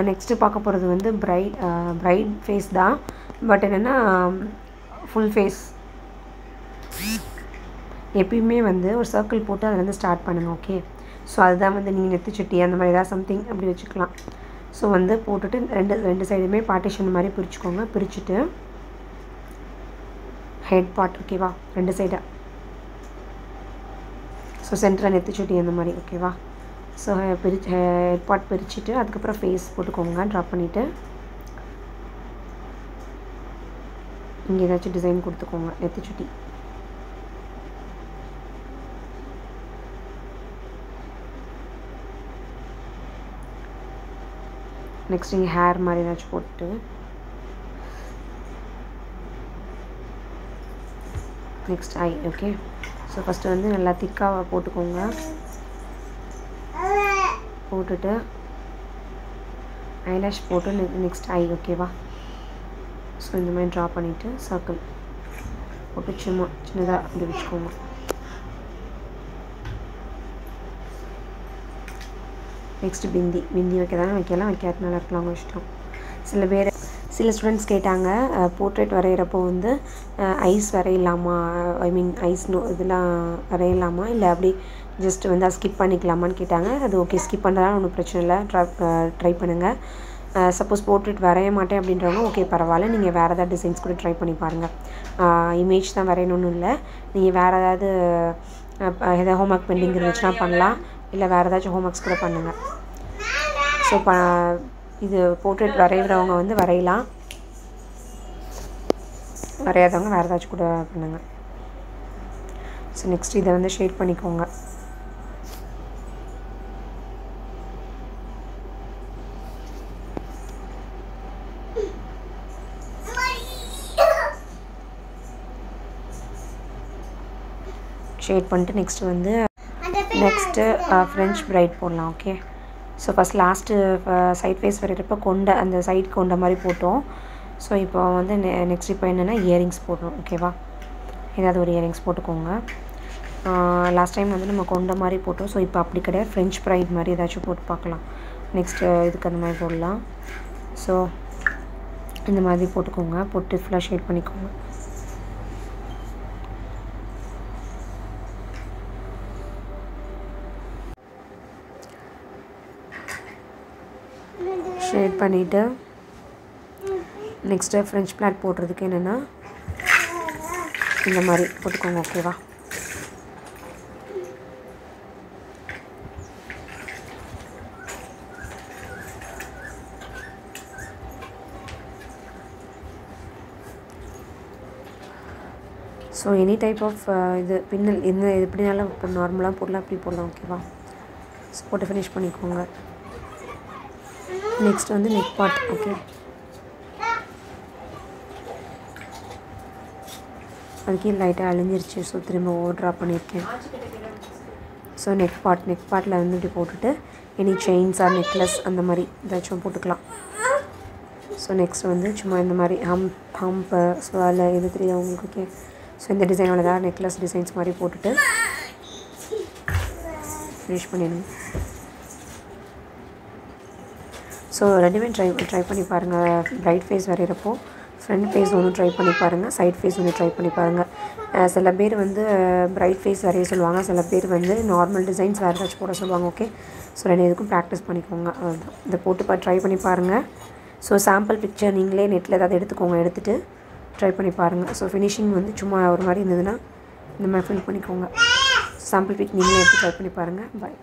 Next பார்க்க போகிறது வந்து பிரைட் ஃபேஸ் தான். பட் என்னென்னா ஃபுல் ஃபேஸ். எப்பயுமே வந்து ஒரு சர்க்கிள் போட்டு அதில் வந்து ஸ்டார்ட் பண்ணுங்கள். ஓகே, ஸோ அதுதான் வந்து நீங்கள் நெத்திச்சுட்டி அந்த மாதிரி ஏதாவது சம்திங் அப்படி வச்சுக்கலாம். ஸோ வந்து போட்டுட்டு ரெண்டு சைடுமே பார்ட்டிஷன் மாதிரி பிரிச்சுக்கோங்க. பிரிச்சுட்டு ஹெட் பார்ட் ஓகேவா, ரெண்டு சைடாக. ஸோ சென்டரில் நெத்திச்சுட்டி அந்த மாதிரி ஓகேவா. ஸோ ஹெட் பார்ட் பிரிச்சுட்டு அதுக்கப்புறம் ஃபேஸ் போட்டுக்கோங்க. ட்ராப் பண்ணிவிட்டு இங்கே ஏதாச்சும் டிசைன் கொடுத்துக்கோங்க நெத்திச்சுட்டி. நெக்ஸ்ட் இங்கே ஹேர் மாதிரி ஏதாச்சும் போட்டு நெக்ஸ்ட் ஐ. ஓகே, ஸோ ஃபஸ்ட்டு வந்து நல்லா திக்காக போட்டுக்கோங்க. போட்டுட்டு ஐலாஷ் போட்டு நெக்ஸ்ட் ஐ ஓகேவா. ஸோ இந்த மாதிரி ட்ரா பண்ணிவிட்டு சர்க்கிள் போட்டு சின்னதாக அப்படி வச்சுக்கோங்க. நெக்ஸ்ட்டு பிந்தி வைக்கலாம் வைக்காதனால இருக்கலாம் அவங்க இஷ்டம். சில ஸ்டூடெண்ட்ஸ் கேட்டாங்க போர்ட்ரேட் வரைகிறப்போ வந்து ஐஸ் வரையலாமா, ஐ மீன் ஐஸ் இதெல்லாம் வரையலாமா இல்லை அப்படி ஜஸ்ட் வந்து அதை ஸ்கிப் பண்ணிக்கலாமான்னு கேட்டாங்க. அது ஓகே, ஸ்கிப் பண்ணுறதால ஒன்றும் பிரச்சனை இல்லை, ட்ரை பண்ணுங்கள். சப்போஸ் போர்ட்ரேட் வரைய மாட்டேன் அப்படின்றவங்க ஓகே பரவாயில்ல, நீங்கள் வேறு ஏதாவது டிசைன்ஸ் கூட ட்ரை பண்ணி பாருங்கள். இமேஜ் தான் வரையணும்னு இல்லை, நீங்கள் வேறு ஏதாவது ஹோம்ஒர்க் பெண்டிங் இருந்துச்சுன்னா பண்ணலாம், இல்லை வேறு ஏதாச்சும் ஹோம்ஒர்க்ஸ் கூட பண்ணுங்கள். ஸோ இது போர்ட்ரேட் வரைகிறவங்க வந்து வரையலாம், வரையாதவங்க வேறு ஏதாச்சும் கூட பண்ணுங்கள். ஸோ நெக்ஸ்ட் இதை வந்து ஷேட் பண்ணிக்கோங்க. ஷேட் பண்ணிட்டு நெக்ஸ்ட்டு ஃப்ரெஞ்ச் பிரைட் போடலாம். Okay, so first last side face வரைகிறப்ப அந்த சைட் கொண்ட மாதிரி போட்டோம். ஸோ இப்போ வந்து நெக்ஸ்ட் இப்போ என்னென்னா இயரிங்ஸ் போடணும். ஓகேவா, ஏதாவது ஒரு இயரிங்ஸ் போட்டுக்கோங்க. லாஸ்ட் டைம் வந்து நம்ம கொண்ட மாதிரி போட்டோம். ஸோ இப்போ அப்படி கிடையாது, ஃப்ரெஞ்ச் பிரைட் மாதிரி ஏதாச்சும் போட்டு பார்க்கலாம். நெக்ஸ்ட்டு இதுக்கு அந்த மாதிரி போடலாம். ஸோ இந்த மாதிரி போட்டுக்கோங்க. போட்டு ஃபுல்லாக ஷேட் பண்ணிக்கோங்க. ஷேட் பண்ணிவிட்டு நெக்ஸ்ட்டு ஃப்ரெஞ்ச் பிளாட் போடுறதுக்கு என்னென்னா இந்த மாதிரி போட்டுக்கோங்க. ஓகேவா, ஸோ எனி டைப் ஆஃப் இது பின்னல் எப்படினாலும் இப்போ நார்மலாக போடலாம், அப்படி போடலாம். ஓகேவா, ஸோ போட்டு ஃபினிஷ் பண்ணிக்கோங்க. நெக்ஸ்ட் வந்து நெக் பார்ட். ஓகே, அதுக்கே லைட்டாக அழிஞ்சிருச்சு. ஸோ திரும்ப ட்ரா பண்ணியிருக்கேன். ஸோ நெக் பார்ட்டில் வந்து இப்படி போட்டுட்டு எனி செயின்ஸ் ஆர் நெக்லஸ் அந்த மாதிரி ஏதாச்சும் போட்டுக்கலாம். ஸோ நெக்ஸ்ட் வந்து சும்மா இந்த மாதிரி ஹம்பு ஸோ அதில் எது தெரியும் உங்களுக்கு. ஓகே, ஸோ இந்த டிசைனோட ஏதாவது நெக்லஸ் டிசைன்ஸ் மாதிரி போட்டுட்டு ஃபினிஷ் பண்ணிடுங்க. ஸோ ரெண்டுமே ட்ரை பண்ணி பாருங்கள். பிரைட் ஃபேஸ் வரைகிறப்போ ஃப்ரண்ட் ஃபேஸ் ஒன்று ட்ரை பண்ணி பாருங்கள், சைட் ஃபேஸ் ஒன்று ட்ரை பண்ணி பாருங்கள். சில பேர் வந்து பிரைட் ஃபேஸ் வரைய சொல்லுவாங்க, சில பேர் வந்து நார்மல் டிசைன்ஸ் வேறு ஏதாச்சும் போட சொல்லுவாங்க. ஓகே, ஸோ ரெண்டு இதுக்கும் ப்ராக்டிஸ் பண்ணிக்கோங்க. அதுதான் இதை போட்டு ட்ரை பண்ணி பாருங்கள். ஸோ சாம்பிள் பிக்சர் நீங்களே நெட்டில் ஏதாவது எடுத்துகிட்டு ட்ரை பண்ணி பாருங்கள். ஸோ ஃபினிஷிங் வந்து சும்மா ஒரு மாதிரி இருந்ததுன்னா இந்த மாதிரி ஃபில் பண்ணிக்கோங்க. சாம்பிள் பிக் நீங்களே எடுத்து ட்ரை பண்ணி பாருங்கள். பாய்.